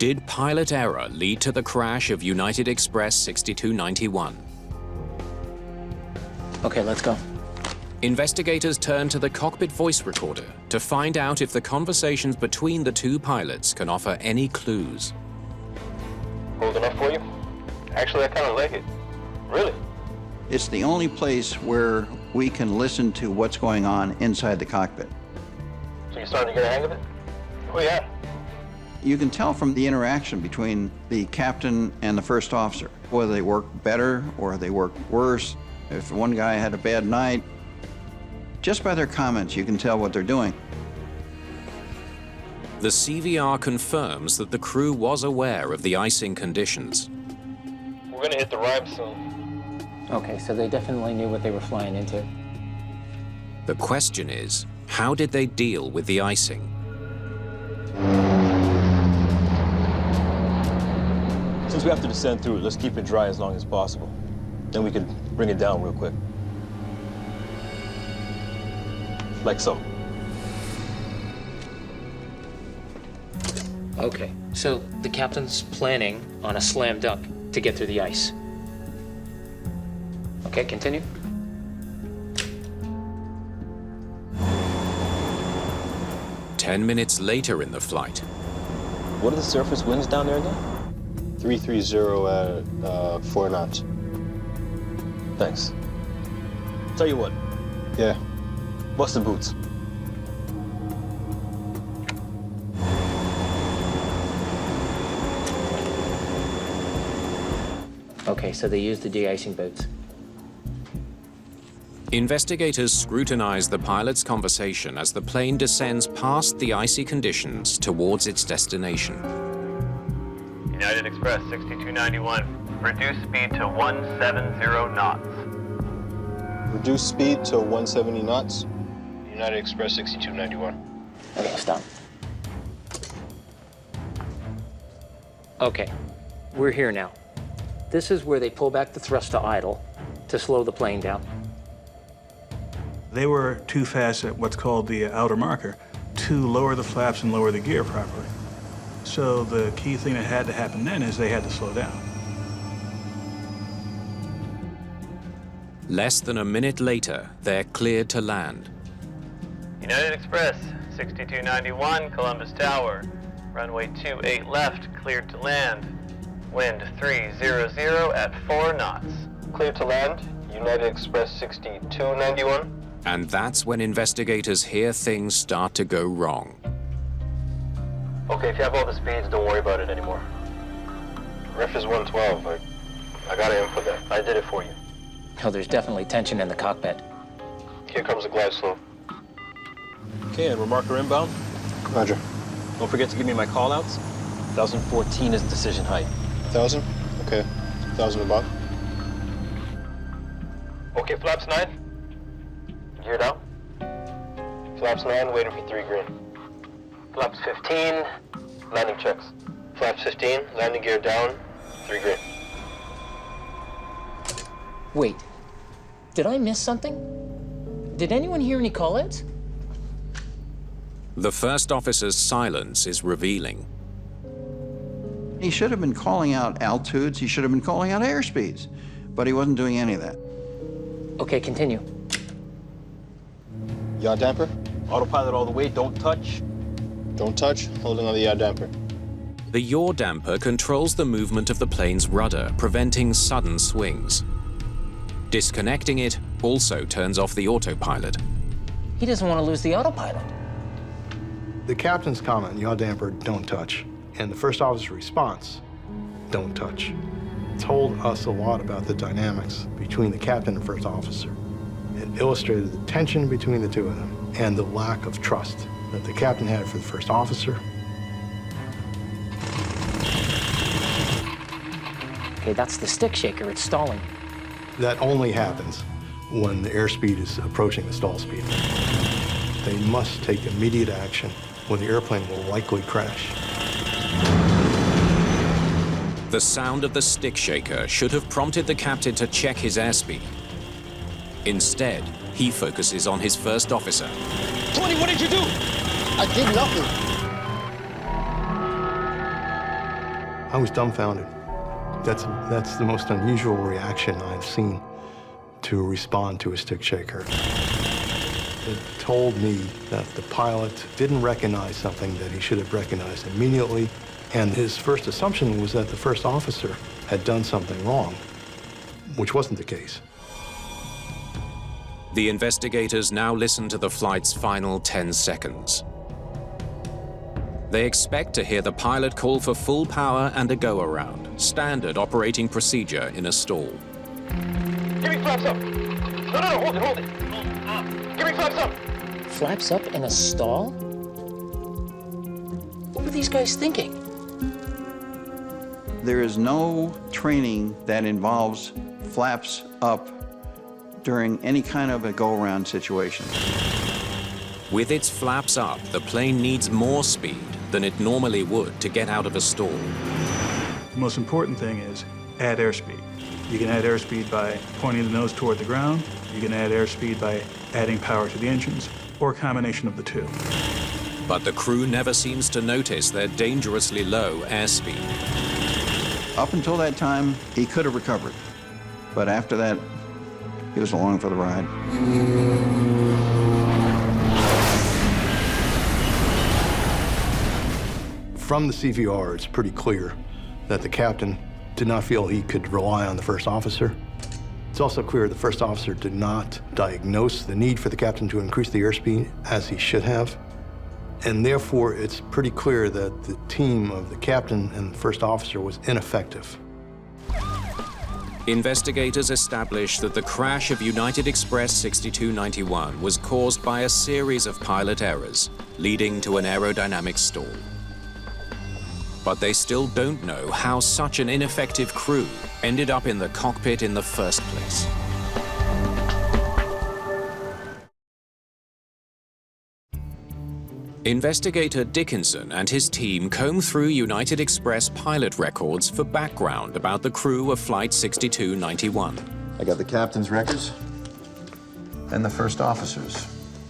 Did pilot error lead to the crash of United Express 6291? Okay, let's go. Investigators turn to the cockpit voice recorder to find out if the conversations between the two pilots can offer any clues. Cold enough for you? Actually, I kind of like it. Really? It's the only place where we can listen to what's going on inside the cockpit. So you're starting to get a hang of it? Oh, yeah. You can tell from the interaction between the captain and the first officer, whether they work better or they work worse. If one guy had a bad night, just by their comments, you can tell what they're doing. The CVR confirms that the crew was aware of the icing conditions. We're going to hit the rime soon. Okay, so they definitely knew what they were flying into. The question is, how did they deal with the icing? Since we have to descend through it, let's keep it dry as long as possible. Then we can bring it down real quick. Like so. Okay, so the captain's planning on a slam dunk to get through the ice. Okay, continue. Ten minutes later in the flight, What are the surface winds down there again? 330 at 4 knots. Thanks. Tell you what, Yeah. bust the boots. Okay, so they used the de-icing boots. investigators scrutinize the pilot's conversation as the plane descends past the icy conditions towards its destination. United Express 6291, reduce speed to 170 knots. Reduce speed to 170 knots. United Express 6291. Okay, stop. Okay, we're here now. This is where they pull back the thrust to idle to slow the plane down. They were too fast at what's called the outer marker to lower the flaps and lower the gear properly. So the key thing that had to happen then is they had to slow down. Less than a minute later, they're cleared to land. United Express 6291, Columbus Tower. Runway 28 left, cleared to land. Wind 300 at 4 knots. Clear to land. United Express 6291. And that's when investigators hear things start to go wrong. Okay, if you have all the speeds, don't worry about it anymore. Ref is 112. I got an input that. I did it for you. Oh, there's definitely tension in the cockpit. Here comes the glide slope. Okay, and remarker inbound. Roger. Don't forget to give me my call-outs. 1014 is decision height. 1,000? Okay. 1,000 above. Okay, flaps 9. Geared out. Flaps 9, waiting for 3 green. Flaps 15, landing checks. Flaps 15, landing gear down, 3 green. Wait, did I miss something? Did anyone hear any call-outs? The first officer's silence is revealing. He should have been calling out altitudes, he should have been calling out airspeeds, but he wasn't doing any of that. Okay, continue. Yaw damper? Autopilot all the way, don't touch. Don't touch, holding on the yaw damper. The yaw damper controls the movement of the plane's rudder, preventing sudden swings. Disconnecting it also turns off the autopilot. He doesn't want to lose the autopilot. The captain's comment, yaw damper, don't touch, and the first officer's response, don't touch, told us a lot about the dynamics between the captain and first officer. It illustrated the tension between the two of them and the lack of trust that the captain had for the first officer. Okay, that's the stick shaker. It's stalling. That only happens when the airspeed is approaching the stall speed. They must take immediate action when the airplane will likely crash. The sound of the stick shaker should have prompted the captain to check his airspeed. Instead, he focuses on his first officer. Tony, what did you do? I did nothing. I was dumbfounded. That's the most unusual reaction I've seen to respond to a stick shaker. It told me that the pilot didn't recognize something that he should have recognized immediately, and his first assumption was that the first officer had done something wrong, which wasn't the case. The investigators now listen to the flight's final 10 seconds. They expect to hear the pilot call for full power and a go-around, standard operating procedure in a stall. Give me flaps up. No, hold it. Give me flaps up. Flaps up in a stall? What were these guys thinking? There is no training that involves flaps up during any kind of a go-around situation. With its flaps up, the plane needs more speed than it normally would to get out of a stall. The most important thing is add airspeed. You can add airspeed by pointing the nose toward the ground. You can add airspeed by adding power to the engines, or a combination of the two. But the crew never seems to notice their dangerously low airspeed. Up until that time, he could have recovered. But after that, he was along for the ride. From the CVR, it's pretty clear that the captain did not feel he could rely on the first officer. It's also clear the first officer did not diagnose the need for the captain to increase the airspeed as he should have. And therefore, it's pretty clear that the team of the captain and the first officer was ineffective. Investigators established that the crash of United Express 6291 was caused by a series of pilot errors, leading to an aerodynamic stall. But they still don't know how such an ineffective crew ended up in the cockpit in the first place. Investigator Dickinson and his team comb through United Express pilot records for background about the crew of Flight 6291. I got the captain's records and the first officer's.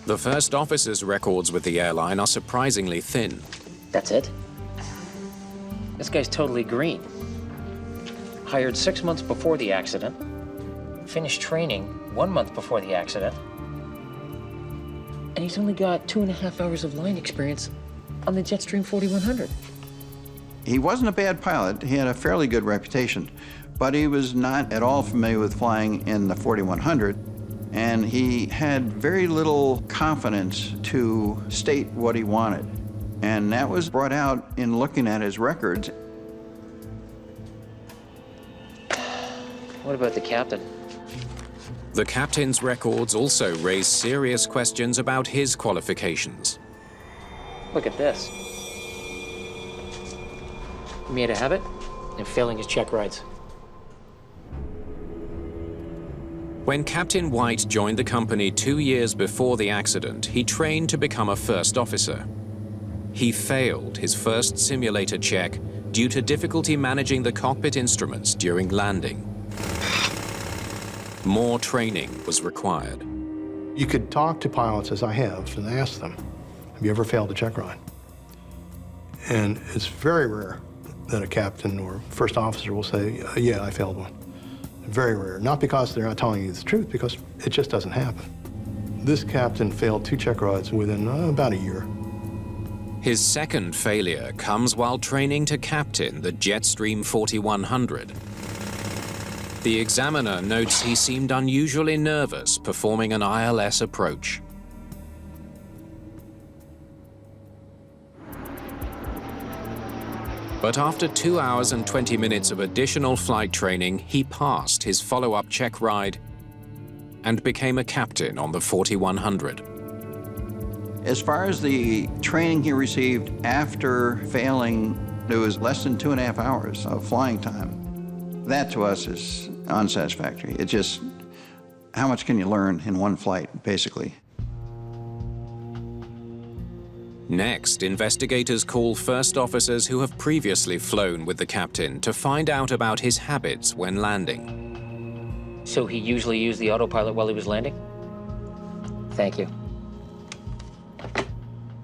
The first officer's records with the airline are surprisingly thin. That's it? This guy's totally green. Hired 6 months before the accident. Finished training 1 month before the accident. And he's only got 2.5 hours of line experience on the Jetstream 4100. He wasn't a bad pilot. He had a fairly good reputation, but he was not at all familiar with flying in the 4100, and he had very little confidence to state what he wanted. And that was brought out in looking at his records. What about the captain? The captain's records also raise serious questions about his qualifications. Look at this. He made a habit of failing his check rides. When Captain White joined the company 2 years before the accident, he trained to become a first officer. He failed his first simulator check due to difficulty managing the cockpit instruments during landing. More training was required. You could talk to pilots, as I have, and ask them, have you ever failed a check ride? And it's very rare that a captain or first officer will say, yeah, I failed one. Very rare. Not because they're not telling you the truth, because it just doesn't happen. This captain failed 2 check rides within about a year. His second failure comes while training to captain the Jetstream 4100. The examiner notes he seemed unusually nervous performing an ILS approach. But after 2 hours and 20 minutes of additional flight training, he passed his follow-up check ride and became a captain on the 4100. As far as the training he received after failing, there was less than 2.5 hours of flying time. That to us is unsatisfactory. It just, how much can you learn in one flight, basically? Next, investigators call first officers who have previously flown with the captain to find out about his habits when landing. So he usually used the autopilot while he was landing? Thank you.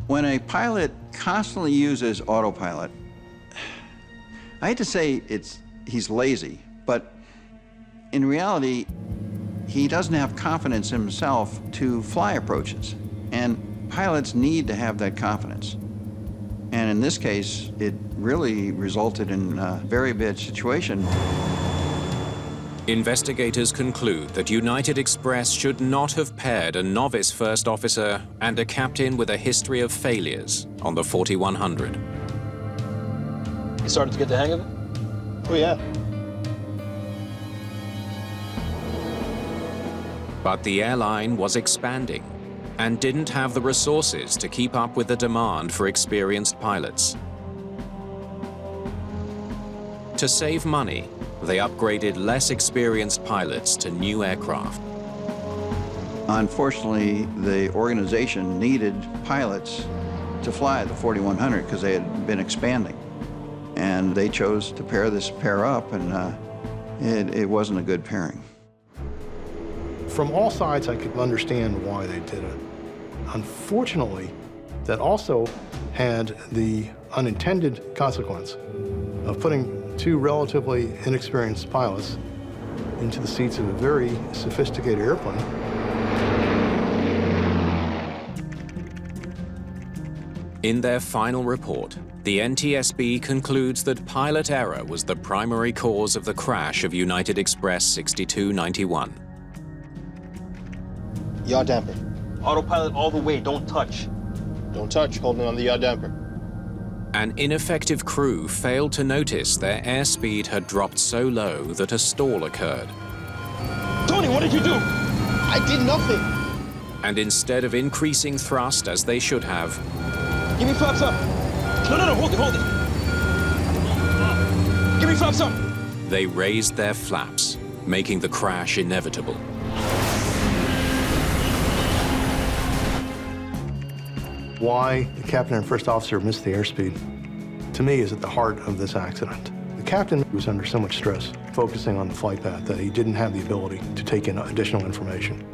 When a pilot constantly uses autopilot, I hate to say he's lazy, but in reality, he doesn't have confidence in himself to fly approaches. And pilots need to have that confidence. And in this case, it really resulted in a very bad situation. Investigators conclude that United Express should not have paired a novice first officer and a captain with a history of failures on the 4100. You started to get the hang of it? Oh, yeah. But the airline was expanding and didn't have the resources to keep up with the demand for experienced pilots. To save money, they upgraded less experienced pilots to new aircraft. Unfortunately, the organization needed pilots to fly the 4100 because they had been expanding. And they chose to pair this pair up, and it wasn't a good pairing. From all sides, I could understand why they did it. Unfortunately, that also had the unintended consequence of putting two relatively inexperienced pilots into the seats of a very sophisticated airplane. In their final report, the NTSB concludes that pilot error was the primary cause of the crash of United Express 6291. Yaw damper. Autopilot all the way, don't touch. Don't touch, holding on the yaw damper. An ineffective crew failed to notice their airspeed had dropped so low that a stall occurred. Tony, what did you do? I did nothing. And instead of increasing thrust as they should have, Give me flaps up. No, hold it. Give me flaps up. they raised their flaps, making the crash inevitable. Why the captain and first officer missed the airspeed, to me, is at the heart of this accident. The captain was under so much stress, focusing on the flight path, that he didn't have the ability to take in additional information.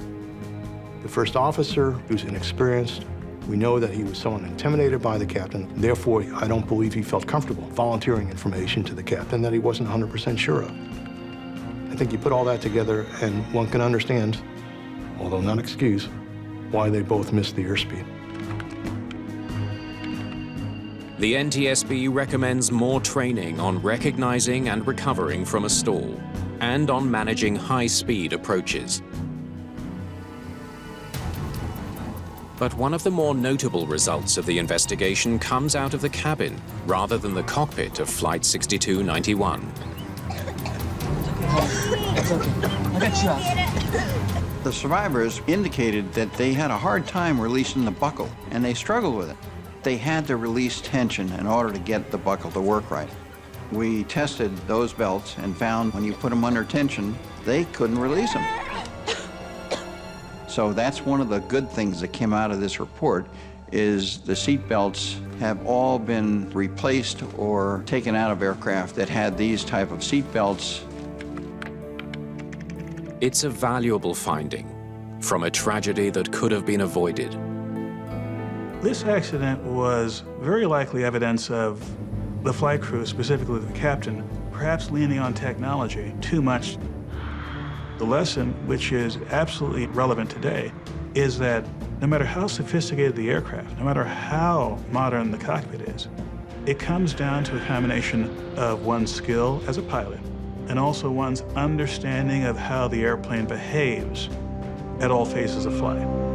The first officer, who's inexperienced, we know that he was somewhat intimidated by the captain. Therefore, I don't believe he felt comfortable volunteering information to the captain that he wasn't 100% sure of. I think you put all that together, and one can understand, although not excuse, why they both missed the airspeed. The NTSB recommends more training on recognizing and recovering from a stall and on managing high-speed approaches. But one of the more notable results of the investigation comes out of the cabin rather than the cockpit of Flight 6291. The survivors indicated that they had a hard time releasing the buckle, and they struggled with it. They had to release tension in order to get the buckle to work right. We tested those belts and found when you put them under tension, they couldn't release them. So that's one of the good things that came out of this report, is the seat belts have all been replaced or taken out of aircraft that had these type of seat belts. It's a valuable finding from a tragedy that could have been avoided. This accident was very likely evidence of the flight crew, specifically the captain, perhaps leaning on technology too much. The lesson, which is absolutely relevant today, is that no matter how sophisticated the aircraft, no matter how modern the cockpit is, it comes down to a combination of one's skill as a pilot and also one's understanding of how the airplane behaves at all phases of flight.